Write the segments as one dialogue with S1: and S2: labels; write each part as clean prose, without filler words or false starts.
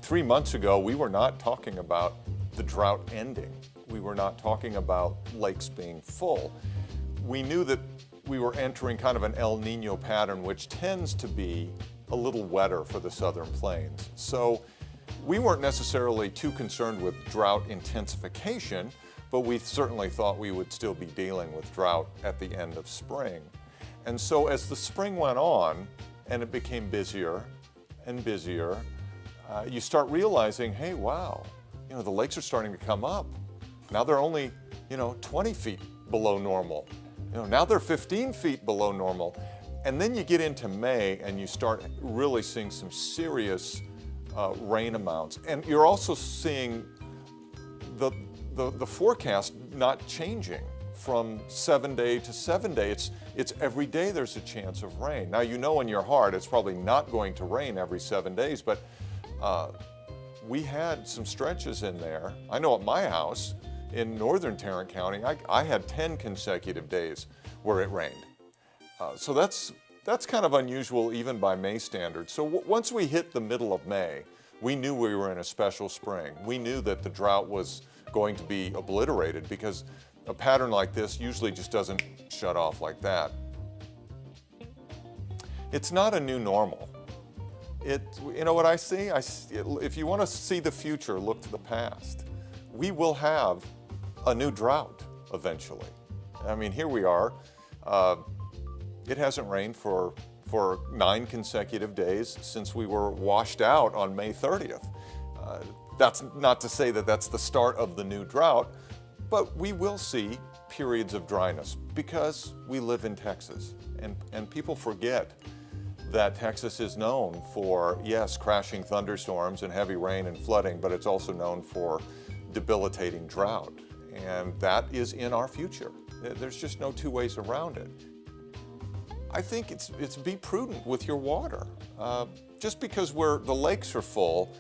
S1: 3 months ago, we were not talking about the drought ending. We were not talking about lakes being full. We knew that we were entering kind of an El Nino pattern, which tends to be a little wetter for the southern plains. So we weren't necessarily too concerned with drought intensification, but we certainly thought we would still be dealing with drought at the end of spring. And so as the spring went on and it became busier and busier, you start realizing, hey, wow, the lakes are starting to come up. Now they're only, 20 feet below normal. Now they're 15 feet below normal. And then you get into May and you start really seeing some serious rain amounts. And you're also seeing the forecast not changing from 7-day to 7-day. It's every day there's a chance of rain. Now in your heart it's probably not going to rain every 7 days, but we had some stretches in there. I know at my house in northern Tarrant County, I had 10 consecutive days where it rained. So that's kind of unusual even by May standards. So once we hit the middle of May, we knew we were in a special spring. We knew that the drought was going to be obliterated because a pattern like this usually just doesn't shut off like that. It's not a new normal. What I see? If you want to see the future, look to the past. We will have a new drought eventually. I mean, here we are. It hasn't rained for 9 consecutive days since we were washed out on May 30th. That's not to say that that's the start of the new drought, but we will see periods of dryness because we live in Texas. And people forget that Texas is known for, yes, crashing thunderstorms and heavy rain and flooding, but it's also known for debilitating drought. And that is in our future. There's just no two ways around it. I think it's be prudent with your water. Just because the lakes are full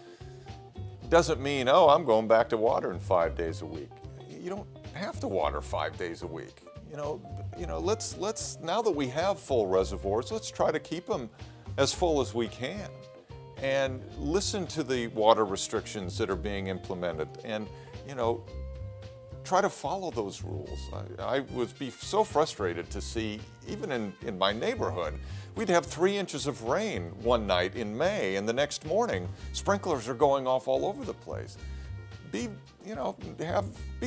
S1: doesn't mean, oh, I'm going back to watering 5 days a week. You don't have to water 5 days a week. Let's now that we have full reservoirs, let's try to keep them as full as we can, and listen to the water restrictions that are being implemented, and try to follow those rules. I would be so frustrated to see, even in my neighborhood, we'd have 3 inches of rain one night in May, and the next morning sprinklers are going off all over the place. Be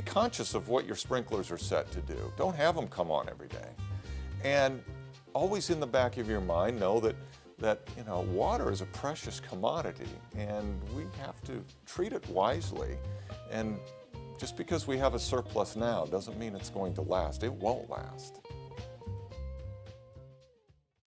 S1: conscious of what your sprinklers are set to do. Don't have them come on every day. And always in the back of your mind, know that water is a precious commodity and we have to treat it wisely. And just because we have a surplus now doesn't mean it's going to last. It won't last.